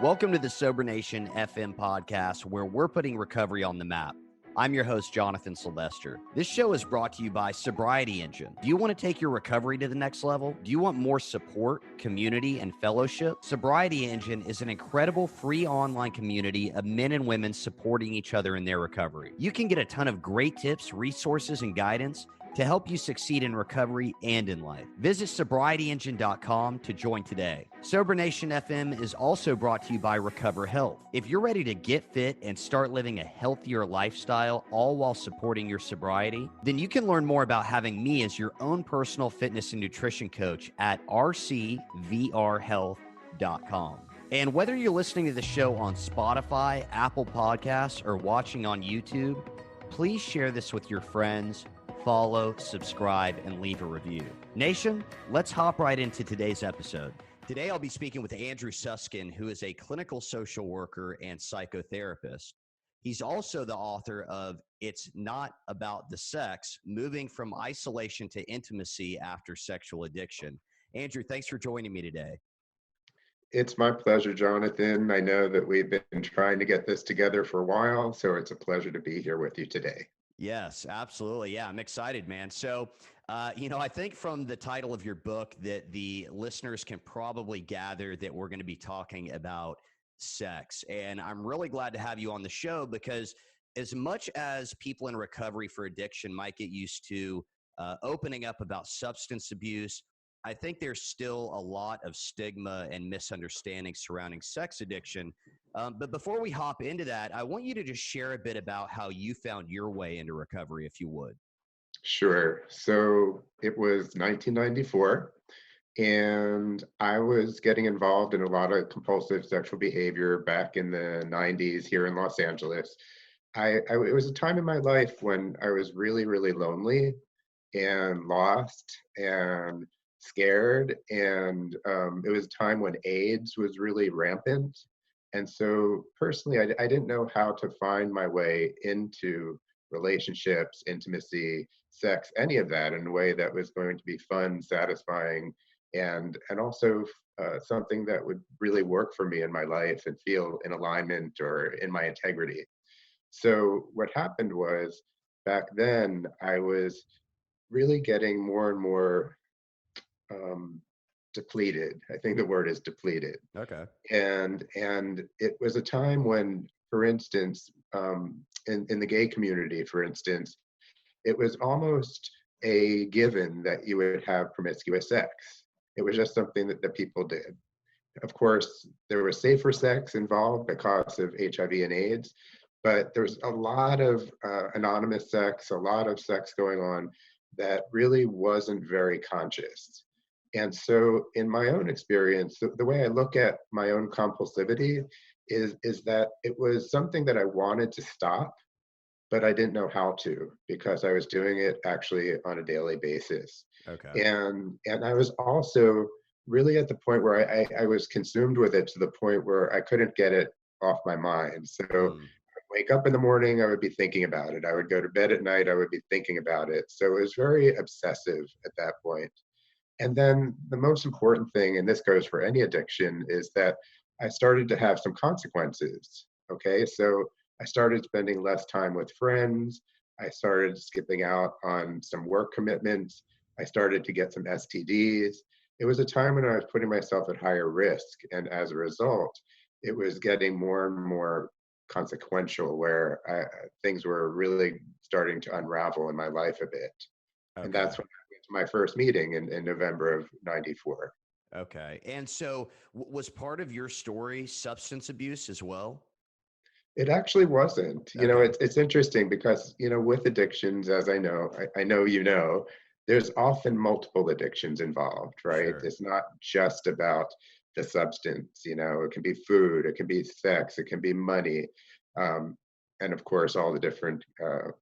Welcome to the Sober Nation FM podcast, where we're putting recovery on the map. I'm your host, Jonathan Sylvester. This show is brought to you by Sobriety Engine. Do you want to take your recovery to the next level? Do you want more support, community, and fellowship? Sobriety Engine is an incredible free online community of men and women supporting each other in their recovery. You can get a ton of great tips, resources, and guidance to help you succeed in recovery and in life. Visit sobrietyengine.com to join today. Sober Nation FM is also brought to you by Recover Health. If you're ready to get fit and start living a healthier lifestyle, all while supporting your sobriety, then you can learn more about having me as your own personal fitness and nutrition coach at rcvrhealth.com. And whether you're listening to the show on Spotify, Apple Podcasts, or watching on YouTube, please share this with your friends. Follow, subscribe, and leave a review. Nation, let's hop right into today's episode. Today, I'll be speaking with Andrew Susskind, who is a clinical social worker and psychotherapist. He's also the author of It's Not About the Sex, Moving from Isolation to Intimacy After Sexual Addiction. Andrew, thanks for joining me today. It's my pleasure, Jonathan. I know that we've been trying to get this together for a while, so it's a pleasure to be here with you today. Yes, absolutely. Yeah, I'm excited, man. So, I think from the title of your book that the listeners can probably gather that we're going to be talking about sex. And I'm really glad to have you on the show because as much as people in recovery for addiction might get used to opening up about substance abuse, I think there's still a lot of stigma and misunderstanding surrounding sex addiction. But before we hop into that, I want you to just share a bit about how you found your way into recovery, if you would. Sure. So it was 1994, and I was getting involved in a lot of compulsive sexual behavior back in the 90s here in Los Angeles. It was a time in my life when I was really, really lonely and lost and scared. And it was a time when AIDS was really rampant. And so personally, I didn't know how to find my way into relationships, intimacy, sex, any of that in a way that was going to be fun, satisfying, and also something that would really work for me in my life and feel in alignment or in my integrity. So what happened was back then I was really getting more and more depleted. I think the word is depleted. Okay. And it was a time when, for instance, in the gay community, for instance, it was almost a given that you would have promiscuous sex. It was just something that people did. Of course, there was safer sex involved because of HIV and AIDS, but there's a lot of anonymous sex, a lot of sex going on that really wasn't very conscious. And so in my own experience, the way I look at my own compulsivity is that it was something that I wanted to stop, but I didn't know how to because I was doing it actually on a daily basis. Okay. And I was also really at the point where I was consumed with it to the point where I couldn't get it off my mind. So I'd wake up in the morning, I would be thinking about it. I would go to bed at night, I would be thinking about it. So it was very obsessive at that point. And then the most important thing, and this goes for any addiction, is that I started to have some consequences. Okay, so I started spending less time with friends. I started skipping out on some work commitments. I started to get some STDs. It was a time when I was putting myself at higher risk. And as a result, it was getting more and more consequential where things were really starting to unravel in my life a bit. Okay. And that's when I went to my first meeting in November of 94. Okay. And so was part of your story substance abuse as well? It actually wasn't. Okay. It's interesting because, with addictions, as I know, I know there's often multiple addictions involved, right? Sure. It's not just about the substance, it can be food, it can be sex, it can be money, and of course, all the different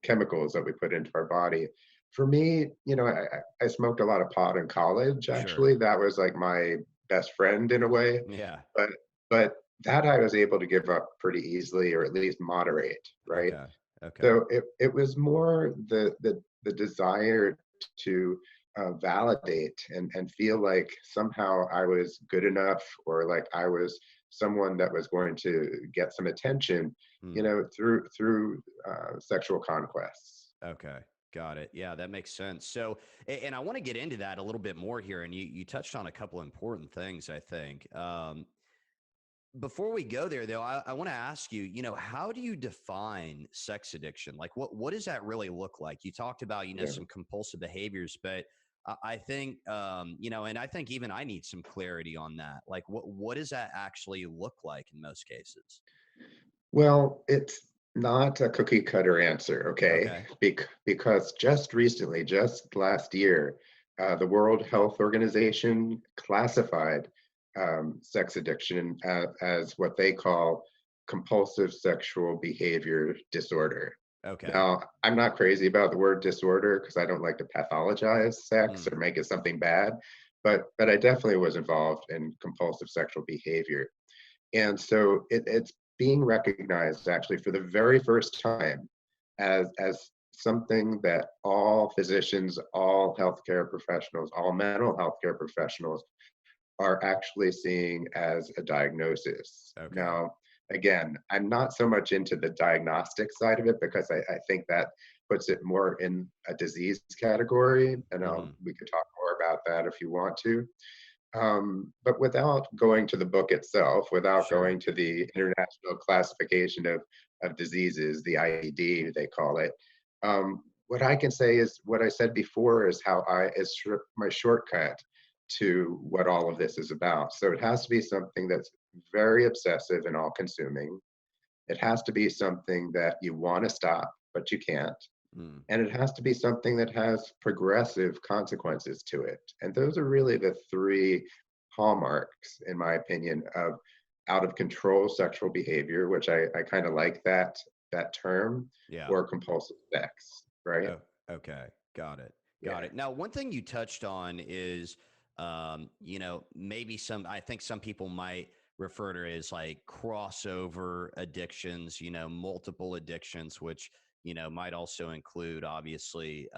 chemicals that we put into our body. For me, I smoked a lot of pot in college, Sure. actually. That was like my best friend in a way. Yeah. But but that I was able to give up pretty easily, or at least moderate, right? Okay. Okay. So it was more the desire to validate and feel like somehow I was good enough, or like I was someone that was going to get some attention, Hmm. through sexual conquests. Okay. Got it. Yeah, that makes sense. So, and I want to get into that a little bit more here. And you touched on a couple important things, I think. Before we go there, though, I want to ask you, how do you define sex addiction? Like, what does that really look like? You talked about, Yeah. some compulsive behaviors, but I think, and I think even I need some clarity on that. Like, what does that actually look like in most cases? Well, it's not a cookie cutter answer, okay? Okay. Because just recently, just last year, the World Health Organization classified sex addiction as what they call compulsive sexual behavior disorder. Okay. Now, I'm not crazy about the word disorder because I don't like to pathologize sex Mm, or make it something bad, but I definitely was involved in compulsive sexual behavior. And so it's being recognized actually for the very first time as something that all physicians, all healthcare professionals, all mental health care professionals are actually seeing as a diagnosis. okay. Now, again, I'm not so much into the diagnostic side of it because I think that puts it more in a disease category, and Hmm. we could talk more about that if you want to. But without going to the book itself, without Sure. going to the International Classification of Diseases, the IED, they call it, what I can say is what I said before is how my shortcut to what all of this is about. So it has to be something that's very obsessive and all consuming. It has to be something that you want to stop, but you can't. Mm, And it has to be something that has progressive consequences to it. And those are really the three hallmarks, in my opinion, of out of control sexual behavior, which I kind of like that term, yeah. or compulsive sex, right? Oh, okay. Got it. Got Yeah. it. Now, one thing you touched on is, maybe I think some people might refer to it as like crossover addictions, multiple addictions, which, might also include obviously,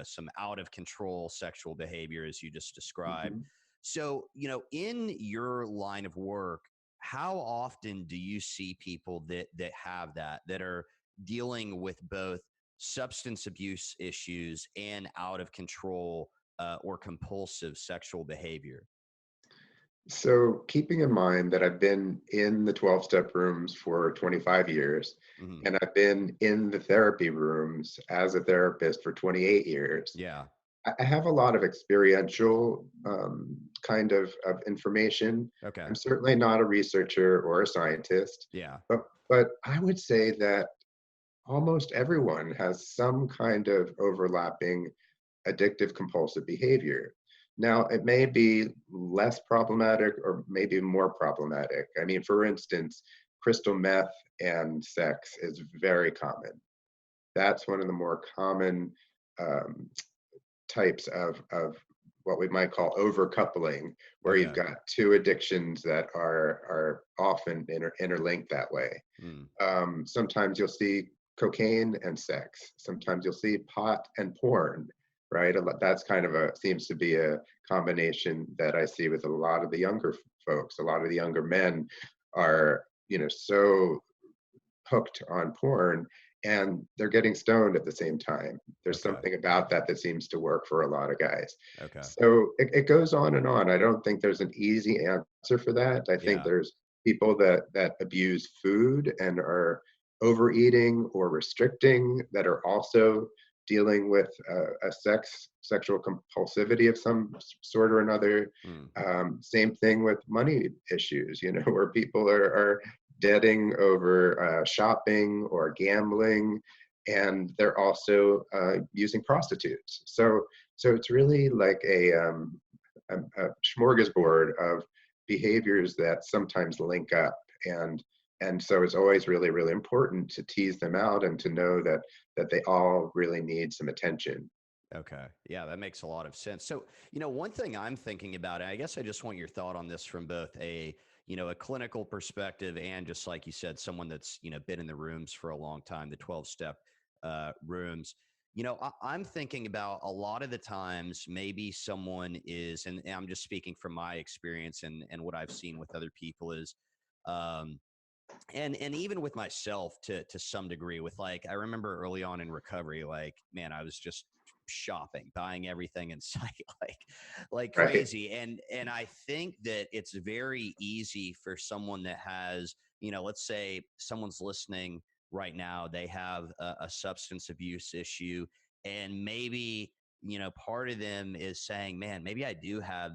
some out of control sexual behavior as you just described. Mhm. So, in your line of work, how often do you see people that have that are dealing with both substance abuse issues and out of control or compulsive sexual behavior? So, keeping in mind that I've been in the 12-step rooms for 25 years, Hmm. and I've been in the therapy rooms as a therapist for 28 years, Yeah. I have a lot of experiential kind of information. Okay. I'm certainly not a researcher or a scientist, Yeah. but I would say that almost everyone has some kind of overlapping addictive compulsive behavior. Now, it may be less problematic or maybe more problematic. I mean, for instance, crystal meth and sex is very common. That's one of the more common um, types of what we might call overcoupling, where you've Okay. got two addictions that are often interlinked that way. Mm, Sometimes you'll see cocaine and sex. Sometimes you'll see pot and porn, right? That's kind of seems to be a combination that I see with a lot of the younger folks. A lot of the younger men are, so hooked on porn and they're getting stoned at the same time. There's okay. something about that that seems to work for a lot of guys. Okay. So it goes on and on. I don't think there's an easy answer for that. I think Yeah. there's people that abuse food and are overeating or restricting that are also dealing with a sexual compulsivity of some sort or another. Mm, Same thing with money issues, where people are debting over shopping or gambling, and they're also using prostitutes. So it's really like a smorgasbord of behaviors that sometimes link up, and so it's always really really important to tease them out and to know that they all really need some attention. okay. Yeah, that makes a lot of sense. So, one thing I'm thinking about, and I guess I just want your thought on this from both a clinical perspective and just like you said, someone that's, been in the rooms for a long time, the 12 step rooms. I'm thinking about a lot of the times maybe someone is, and I'm just speaking from my experience and what I've seen with other people is, um, and even with myself to some degree with like, I remember early on in recovery, like, man, I was just shopping, buying everything in sight, like Right. crazy. And I think that it's very easy for someone that has, let's say someone's listening right now, they have a substance abuse issue, and maybe, part of them is saying, man, maybe I do have,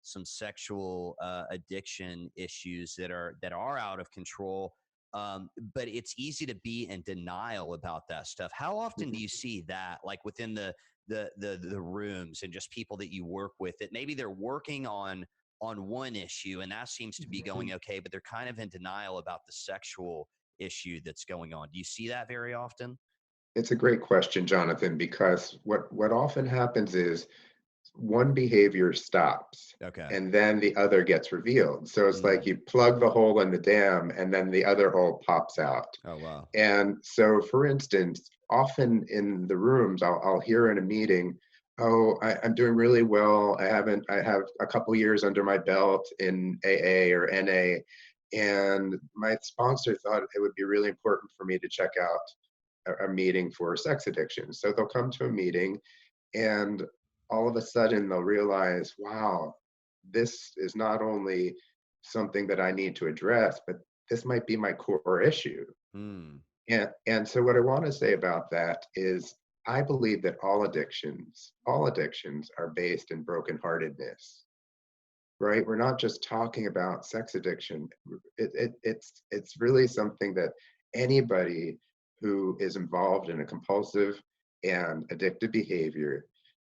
some sexual addiction issues that are out of control. But it's easy to be in denial about that stuff. How often do you see that, like within the rooms and just people that you work with, that maybe they're working on one issue and that seems to be Mhm. going okay, but they're kind of in denial about the sexual issue that's going on? Do you see that very often? It's a great question, Jonathan, because what often happens is one behavior stops Okay. and then the other gets revealed. So it's like Mm. you plug the hole in the dam and then the other hole pops out. Oh, wow. And so, for instance, often in the rooms, I'll hear in a meeting, "Oh, I'm doing really well. I have a couple years under my belt in AA or NA, and my sponsor thought it would be really important for me to check out a meeting for sex addiction." So they'll come to a meeting, and all of a sudden they'll realize, wow, this is not only something that I need to address, but this might be my core issue. Mm. And so what I want to say about that is I believe that all addictions are based in brokenheartedness, right? We're not just talking about sex addiction. It's really something that anybody who is involved in a compulsive and addictive behavior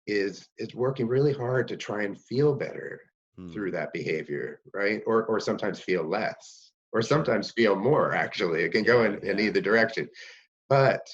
is working really hard to try and feel better through Mm. that behavior, right? Or sometimes feel less, or Sure. sometimes feel more, actually. It can go Yeah, in yeah. either direction. But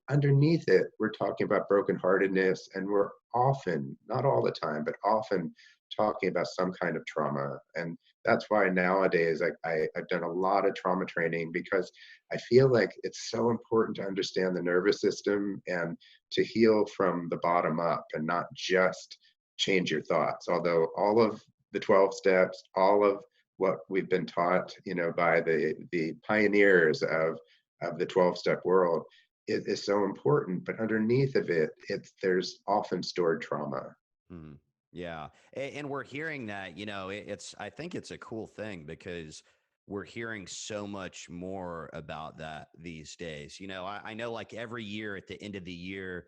underneath it, we're talking about brokenheartedness, and we're often, not all the time, but often talking about some kind of trauma. And that's why nowadays I've done a lot of trauma training, because I feel like it's so important to understand the nervous system and to heal from the bottom up and not just change your thoughts. Although all of the 12 steps, all of what we've been taught, by the pioneers of the 12-step world is so important, but underneath of it, there's often stored trauma. Mhm. Yeah. And we're hearing that, I think it's a cool thing because we're hearing so much more about that these days. I know like every year at the end of the year,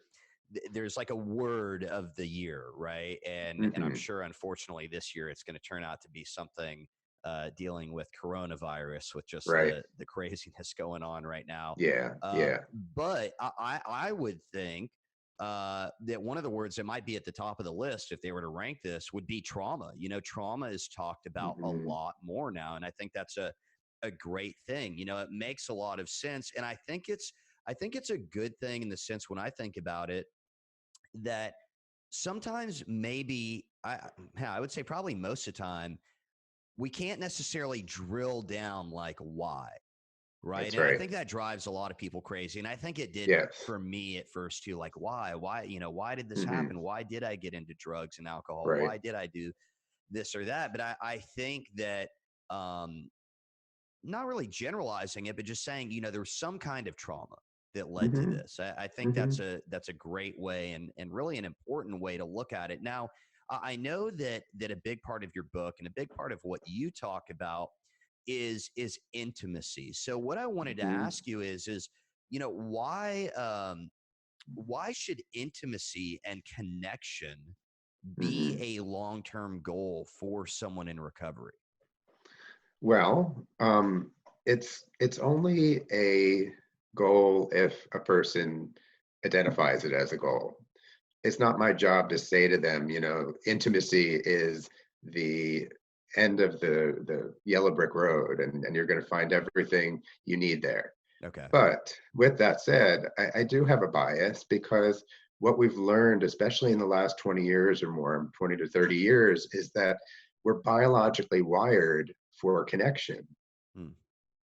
there's like a word of the year, right? And I'm Hmm. sure, unfortunately, this year it's going to turn out to be something dealing with coronavirus, with just Right. the craziness going on right now. Yeah. Um, Yeah. but I would think that one of the words that might be at the top of the list if they were to rank this would be trauma. Trauma is talked about a Hmm. lot more now, and I think that's a great thing. It makes a lot of sense, and I think it's a good thing in the sense when I think about it that sometimes maybe I would say probably most of the time we can't necessarily drill down like why. Right. That's And I right. think that drives a lot of people crazy. And I think it did Yes. for me at first too. Like, why did this Hmm. happen? Why did I get into drugs and alcohol? Right. Why did I do this or that? But I think that, um, not really generalizing it, but just saying, there was some kind of trauma that led to Hmm. this. I think Hmm. that's a great way and really an important way to look at it. Now, I know that a big part of your book and a big part of what you talk about is intimacy. So what I wanted to Hmm. ask you is why should intimacy and connection be Hmm. a long-term goal for someone in recovery? Well, it's only a goal if a person identifies it as a goal. It's not my job to say to them, intimacy is the end of the yellow brick road, and you're going to find everything you need there. Okay. But with that said, I do have a bias, because what we've learned, especially in the last 20 years or more, 20 to 30 years, is that we're biologically wired for connection. Hmm.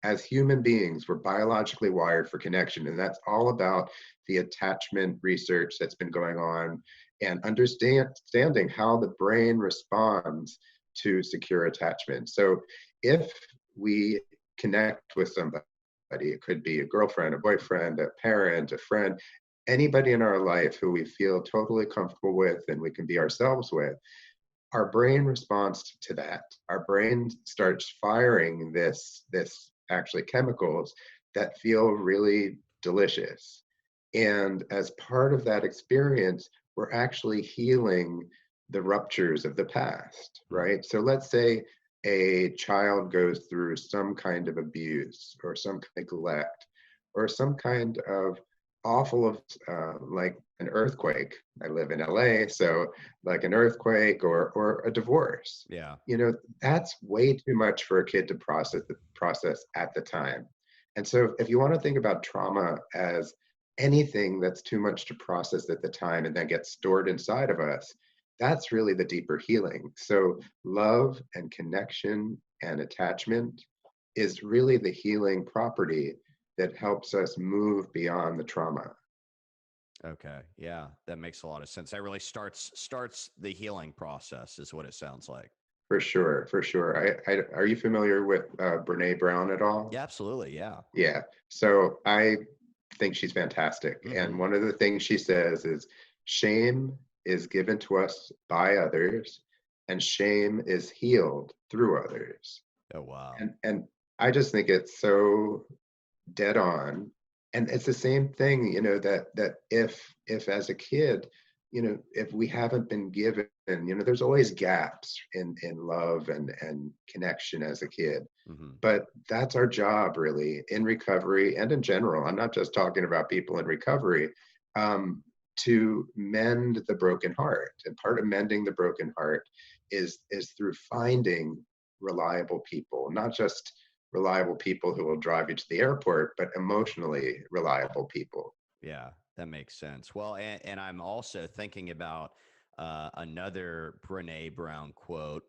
as human beings, we're biologically wired for connection, and that's all about the attachment research that's been going on and understanding how the brain responds to secure attachment. So if we connect with somebody, it could be a girlfriend, a boyfriend, a parent, a friend, anybody in our life who we feel totally comfortable with and we can be ourselves with, our brain responds to that. Our brain starts firing this actually chemicals that feel really delicious. And as part of that experience, we're actually healing the ruptures of the past, Mm. right? So let's say a child goes through some kind of abuse or some neglect or some kind of awful of like an earthquake. I live in LA, so like an earthquake or a divorce. Yeah. You know, that's way too much for a kid to process at the time. And so if you want to think about trauma as anything that's too much to process at the time and then gets stored inside of us, that's really the deeper healing. So love and connection and attachment is really the healing property that helps us move beyond the trauma. Okay. Yeah, that makes a lot of sense. That really starts the healing process, is what it sounds like. For sure, for sure. Are you familiar with Brene Brown at all? Yeah, absolutely. Yeah. Yeah. So I think she's fantastic. Mm-hmm. And one of the things she says is shame is given to us by others, and shame is healed through others. Oh, wow. And I just think it's so dead on. And it's the same thing, you know, that if as a kid, you know, if we haven't been given, you know, there's always gaps in love and connection as a kid. Mm-hmm. But that's our job really in recovery and in general. I'm not just talking about people in recovery, to mend the broken heart. And part of mending the broken heart is through finding reliable people, not just reliable people who will drive you to the airport, but emotionally reliable people. Yeah, that makes sense. Well, and I'm also thinking about another Brene Brown quote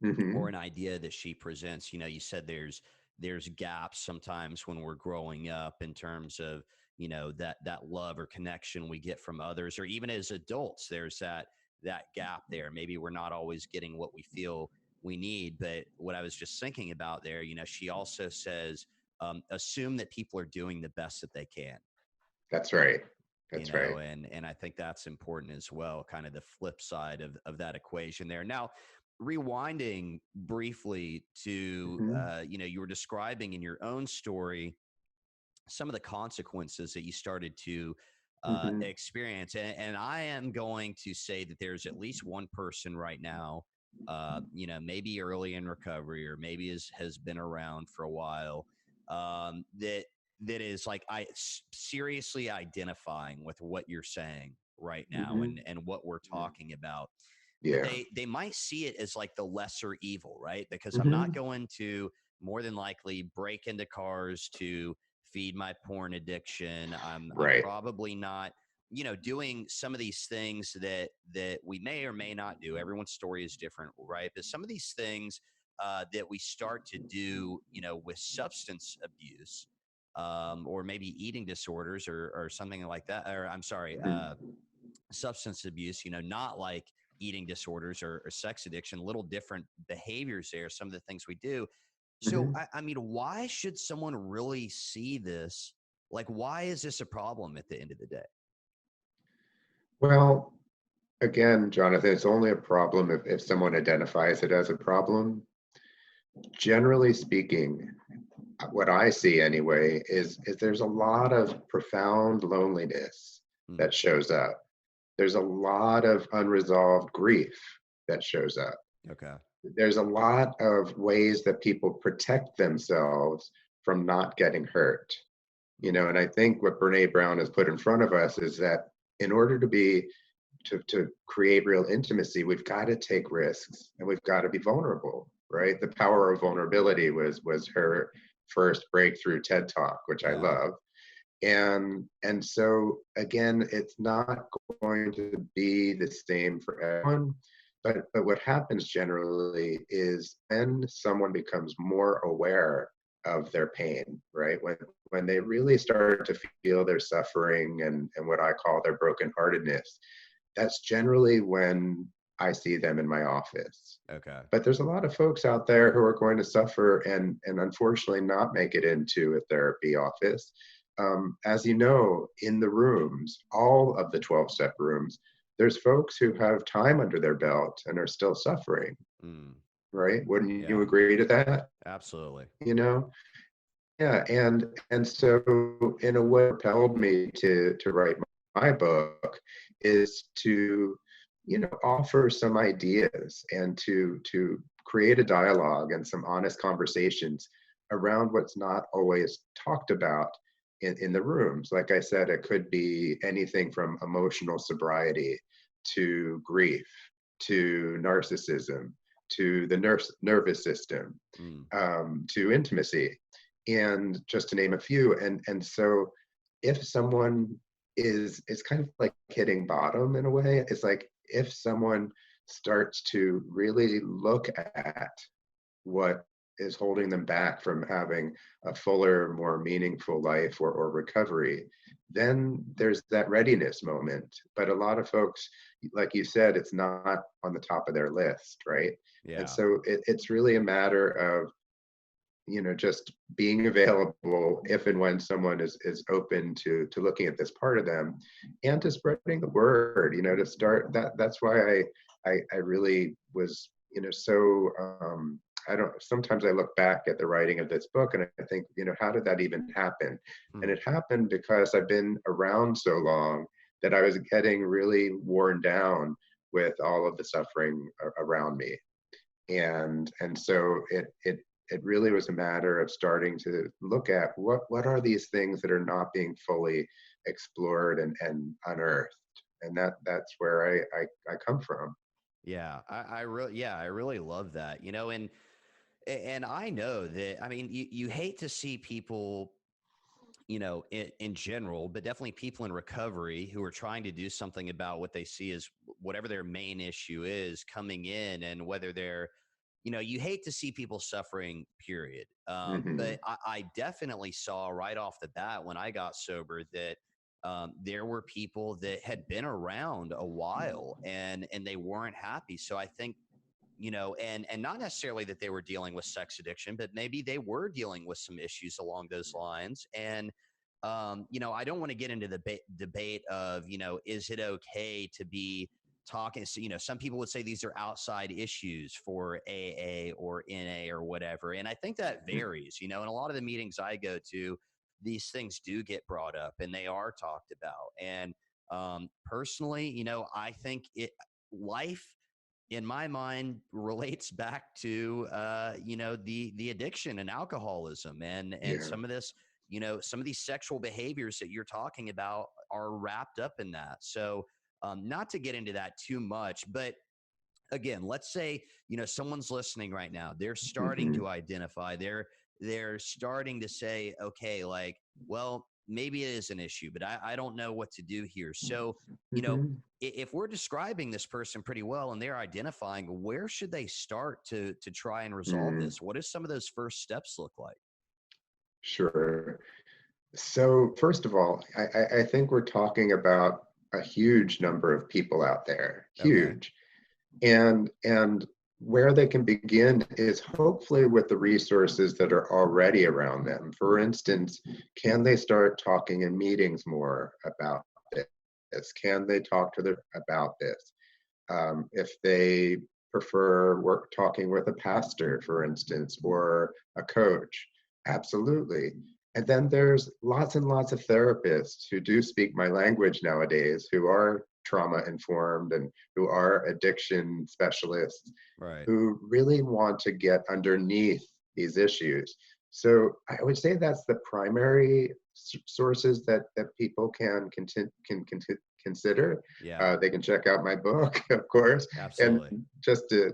or Hmm. an idea that she presents. You know, you said there's gaps sometimes when we're growing up in terms of, you know, that love or connection we get from others, or even as adults, there's that gap there. Maybe we're not always getting what we feel we need. But what I was just thinking about there, you know, she also says, assume that people are doing the best that they can. That's right. You That's right. know, and I think that's important as well, kind of the flip side of that equation there. Now, rewinding briefly to Hmm. you know, you were describing in your own story some of the consequences that you started to Hmm. experience. And I am going to say that there's at least one person right now, you know, maybe early in recovery or maybe has been around for a while, that is like seriously identifying with what you're saying right now Hmm. and what we're talking about. But Yeah. they might see it as like the lesser evil, right? Because I'm not Hmm. going to more than likely break into cars to feed my porn addiction. I'm Right. probably not, you know, doing some of these things that we may or may not do. Everyone's story is different, right? But some of these things that we start to do, you know, with substance abuse, or maybe eating disorders or something like that, or I'm sorry, Hmm. substance abuse, you know, not like eating disorders or sex addiction, little different behaviors there, some of the things we do. So, Hmm. I mean, why should someone really see this? Like, why is this a problem at the end of the day? Well, again, Jonathan, it's only a problem if someone identifies it as a problem. Generally speaking, what I see anyway is there's a lot of profound loneliness Hmm. that shows up. There's a lot of unresolved grief that shows up. Okay. There's a lot of ways that people protect themselves from not getting hurt. You Hmm. know, and I think what Brene Brown has put in front of us is that in order to create real intimacy, we've got to take risks and we've got to be vulnerable, right? The power of vulnerability was her first breakthrough TED talk, which I Yeah. love. And so again, it's not going to be the same for everyone. But what happens generally is when someone becomes more aware of their pain, right? When they really start to feel their suffering and what I call their brokenheartedness, that's generally when I see them in my office. Okay. But there's a lot of folks out there who are going to suffer and unfortunately not make it into a therapy office. As you know, in the rooms, all of the 12-step rooms, there's folks who have time under their belt and are still suffering, Mm, right? Wouldn't you yeah, agree to that? absolutely. You know? Yeah, and so in a way propelled me to write my book is to, offer some ideas and to create a dialogue and some honest conversations around what's not always talked about in the rooms. Like I said, it could be anything from emotional sobriety to grief to narcissism to the nervous system Mm, to intimacy, and just to name a few. And so if someone is kind of like hitting bottom in a way, it's like if someone starts to really look at what is holding them back from having a fuller, more meaningful life or recovery, then there's that readiness moment. But a lot of folks, like you said, it's not on the top of their list, right? And yeah. so it's really a matter of just being available if and when someone is open to looking at this part of them and to spreading the word, to start that's why I really was, so I don't sometimes I look back at the writing of this book and I think, how did that even happen? And Mm, it happened because I've been around so long that I was getting really worn down with all of the suffering around me, and so it really was a matter of starting to look at what are these things that are not being fully explored and unearthed, and that's where I come from. yeah. I really love that, and I know that, I mean, you hate to see people, in general, but definitely people in recovery who are trying to do something about what they see as whatever their main issue is coming in, and whether they're, you hate to see people suffering, period. But Hmm. I definitely saw right off the bat when I got sober that there were people that had been around a while and they weren't happy. So I think, and not necessarily that they were dealing with sex addiction, but maybe they were dealing with some issues along those lines. And I don't want to get into the debate of, is it okay to be talking? So, some people would say these are outside issues for AA or NA or whatever. And I think that varies, in a lot of the meetings I go to, these things do get brought up and they are talked about. And personally, I think life in my mind relates back to the addiction and alcoholism and Yeah. some of this, some of these sexual behaviors that you're talking about are wrapped up in that. So not to get into that too much, but again, let's say, someone's listening right now, they're starting Hmm. to identify, they're starting to say, okay, like, well, maybe it is an issue, but I don't know what to do here. So, you know Hmm. if we're describing this person pretty well and they're identifying, where should they start to try and resolve Hmm. this? What does some of those first steps look like? Sure. So first of all, I think we're talking about a huge number of people out there, Okay. huge. And where they can begin is hopefully with the resources that are already around them. For instance, can they start talking in meetings more about this? Can they talk to them about this? If they prefer work talking with a pastor, for instance, or a coach, absolutely. And then there's lots and lots of therapists who do speak my language nowadays, who are trauma informed and who are addiction specialists, Right. who really want to get underneath these issues. So I would say that's the primary sources that people can consider. Yeah, They can check out my book, of course. And absolutely. just to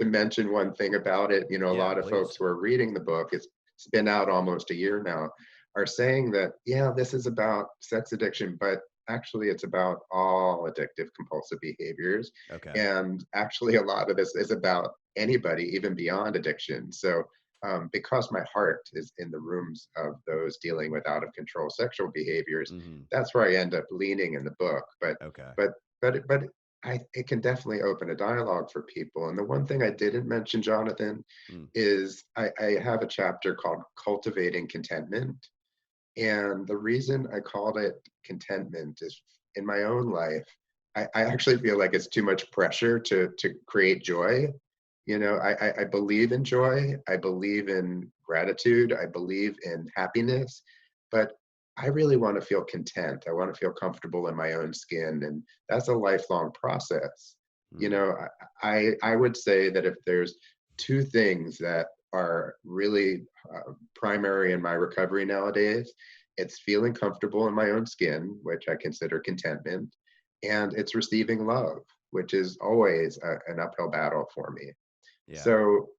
mention one thing about it, a Yeah, lot of folks please. who are reading the book, it's been out almost a year now, are saying that, yeah, this is about sex addiction, but actually it's about all addictive compulsive behaviors. Okay. And actually, a lot of this is about anybody, even beyond addiction. So because my heart is in the rooms of those dealing with out of control sexual behaviors. Hmm. That's where I end up leaning in the book. Okay. But but it can definitely open a dialogue for people. And the one thing I didn't mention, Jonathan, Mm. is I have a chapter called Cultivating Contentment. And the reason I called it contentment is in my own life, I actually feel like it's too much pressure to create joy. You know, I believe in joy, I believe in gratitude, I believe in happiness, but I really want to feel content. I want to feel comfortable in my own skin, and that's a lifelong process. You Mm. know, I would say that if there's two things that are really primary in my recovery nowadays, it's feeling comfortable in my own skin, which I consider contentment, and it's receiving love, which is always an uphill battle for me. Yeah.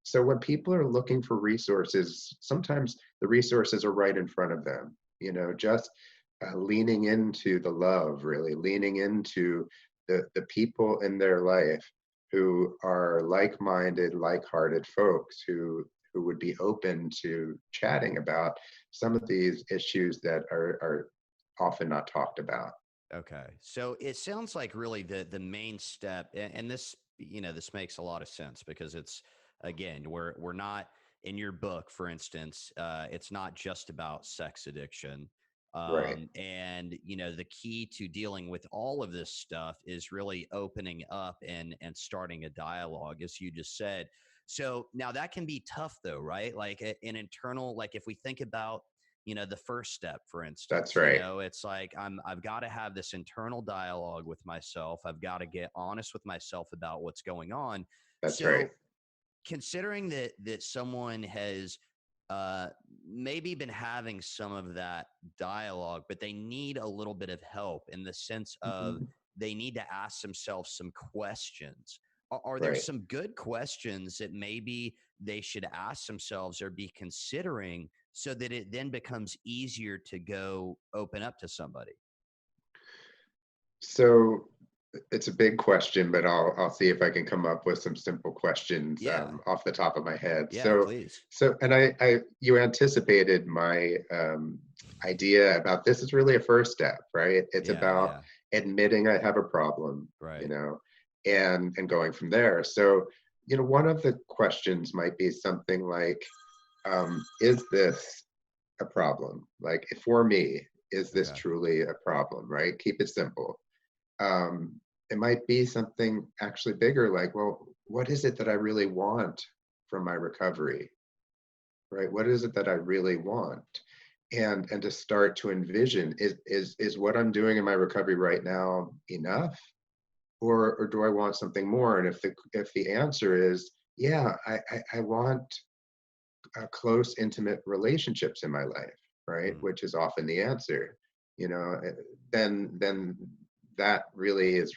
So when people are looking for resources, sometimes the resources are right in front of them. You know, just leaning into the love, really leaning into the people in their life who are like-minded, like-hearted folks who would be open to chatting about some of these issues that are often not talked about. Okay. So it sounds like really the main step, and this, this makes a lot of sense because it's, again, we're not in your book, for instance, it's not just about sex addiction. Right. And the key to dealing with all of this stuff is really opening up and starting a dialogue, as you just said. So now that can be tough though, right? Like an internal, like if we think about the first step, for That's instance, right. it's like I've got to have this internal dialogue with myself. I've got to get honest with myself about what's going on. That's right. So considering that someone has uh, maybe been having some of that dialogue, but they need a little bit of help in the sense of Mhm. they need to ask themselves some questions. Are there Right. some good questions that maybe they should ask themselves or be considering so that it then becomes easier to go open up to somebody? So it's a big question, but I'll see if I can come up with some simple questions Yeah. off the top of my head. Yeah, please. And I you anticipated my idea about this is really a first step, right? It's Yeah, about yeah. admitting I have a problem, you Right. know, and going from there. So, you know, one of the questions might be something like, is this a problem? Like for me, is this Okay. truly a problem, right? Keep it simple. It might be something actually bigger, like, well, what is it that I really want from my recovery, right? What is it that I really want? And to start to envision, is what I'm doing in my recovery right now enough, or do I want something more? And if the answer is yeah, I want close, intimate relationships in my life, right? Mm. Which is often the answer. You know, then that really is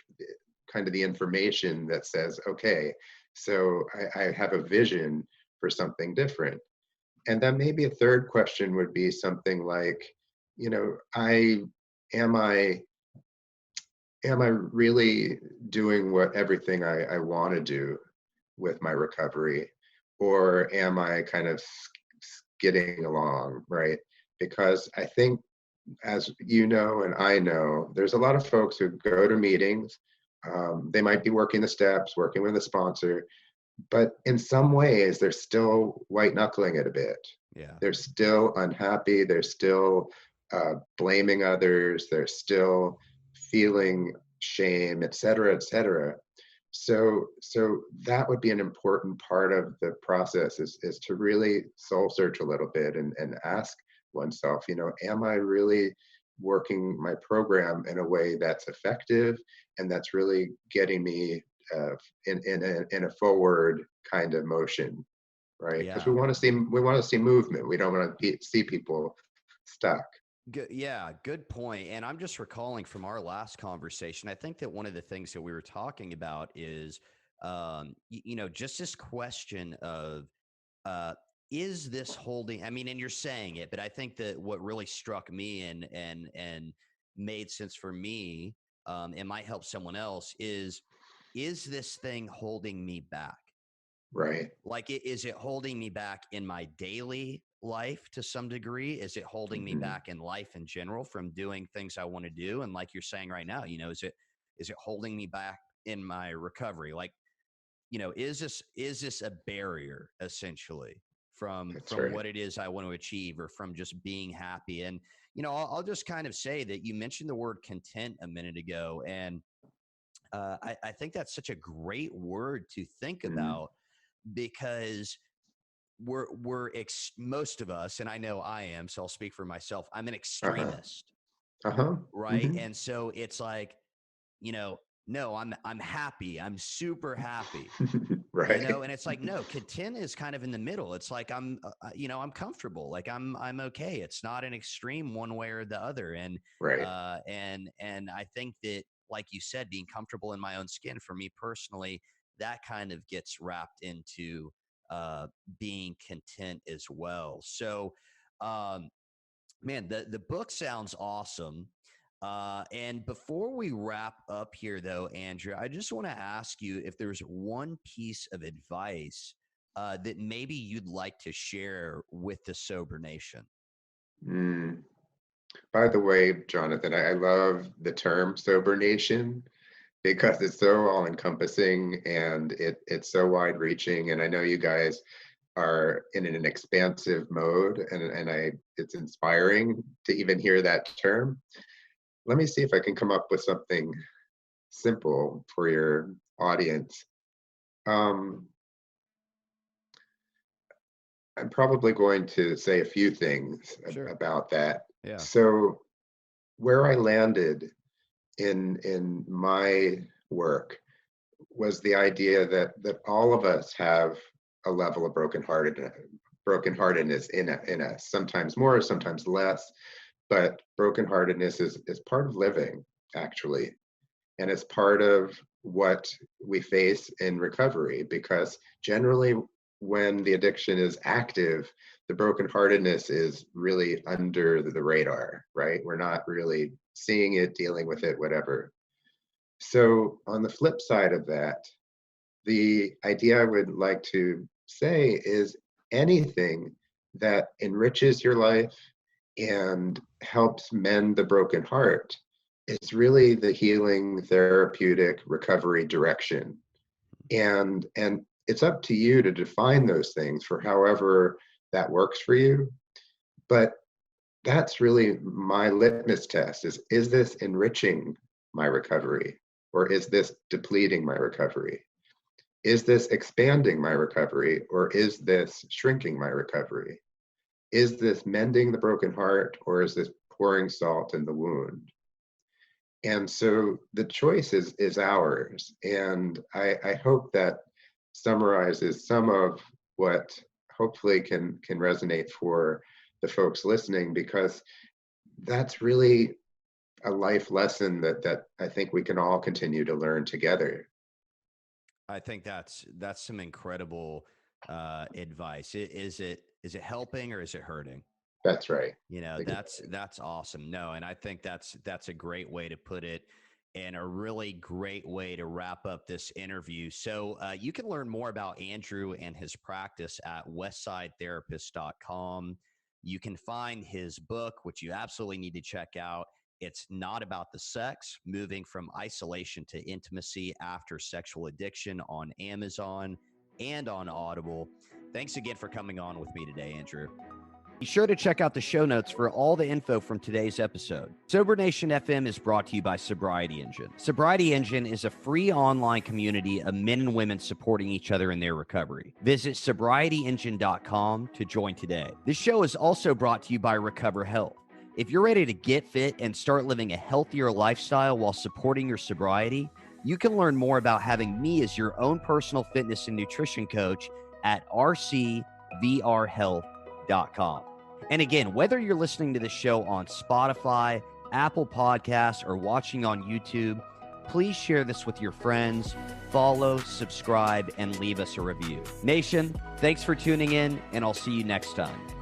kind of the information that says, okay, so I have a vision for something different. And then maybe a third question would be something like, you know, I am I am I really doing what everything I want to do with my recovery, or am I kind of skidding along, right? Because I think, as you know and I know, there's a lot of folks who go to meetings. They might be working the steps, working with a sponsor, but in some ways, they're still white knuckling it a bit. Yeah. They're still unhappy. They're still blaming others. They're still feeling shame, et cetera, et cetera. So that would be an important part of the process is to really soul search a little bit and ask oneself, you know, am I really working my program in a way that's effective and that's really getting me in a forward kind of motion, right? Because we Yeah. want to see movement. We don't want to see people stuck. Good. Yeah, good point. And I'm just recalling from our last conversation, I think that one of the things that we were talking about is, just this question of, uh, is this holding? I mean, and you're saying it, but I think that what really struck me and made sense for me, it might help someone else is this thing holding me back? Right. Like, is it holding me back in my daily life to some degree? Is it holding me Hmm. back in life in general from doing things I want to do? And like you're saying right now, is it holding me back in my recovery? Like, is this a barrier essentially That's from right. what it is I want to achieve, or from just being happy? And I'll just kind of say that you mentioned the word content a minute ago, and I think that's such a great word to think Mm. about, because most of us, and I know I am, so I'll speak for myself. I'm an Uh-huh. extremist, Uh-huh. right? Hmm. And so it's like, you know, no, I'm happy. I'm super happy. Right. And it's like, no, content is kind of in the middle. It's like I'm comfortable. Like I'm okay. It's not an extreme one way or the other. Right. And I think that, like you said, being comfortable in my own skin, for me personally, that kind of gets wrapped into uh, being content as well. So, um, man, the book sounds awesome. And before we wrap up here, though, Andrew, I just want to ask you if there's one piece of advice that maybe you'd like to share with the Sober Nation. Mm. By the way, Jonathan, I love the term sober nation because it's so all encompassing and it's so wide reaching. And I know you guys are in an expansive mode, and it's inspiring to even hear that term. Let me see if I can come up with something simple for your audience. Um, I'm probably going to say a few things Sure. about that. Yeah. So where I landed in my work was the idea that all of us have a level of brokenheartedness in us, sometimes more, sometimes less, but brokenheartedness is part of living, actually. And it's part of what we face in recovery, because generally when the addiction is active, the brokenheartedness is really under the radar, right? We're not really seeing it, dealing with it, whatever. So on the flip side of that, the idea I would like to say is anything that enriches your life and helps mend the broken heart is really the healing, therapeutic, recovery direction. And it's up to you to define those things for however that works for you. But that's really my litmus test: is this enriching my recovery, or is this depleting my recovery? Is this expanding my recovery, or is this shrinking my recovery? Is this mending the broken heart, or is this pouring salt in the wound? And so the choice is ours. And I hope that summarizes some of what hopefully can resonate for the folks listening, because that's really a life lesson that I think we can all continue to learn together. I think that's some incredible advice. Is it helping, or is it hurting? That's right. That's awesome. No, and I think that's a great way to put it, and a really great way to wrap up this interview. So you can learn more about Andrew and his practice at westsidetherapist.com. You can find his book, which you absolutely need to check out. It's Not About the Sex: Moving from Isolation to Intimacy After Sexual Addiction, on Amazon and on Audible. Thanks again for coming on with me today, Andrew. Be sure to check out the show notes for all the info from today's episode. Sober Nation FM is brought to you by Sobriety Engine. Sobriety Engine is a free online community of men and women supporting each other in their recovery. Visit sobrietyengine.com to join today. This show is also brought to you by Recover Health. If you're ready to get fit and start living a healthier lifestyle while supporting your sobriety, you can learn more about having me as your own personal fitness and nutrition coach at rcvrhealth.com. And again, whether you're listening to the show on Spotify, Apple Podcasts, or watching on YouTube, please share this with your friends, follow, subscribe, and leave us a review. Nation, thanks for tuning in, and I'll see you next time.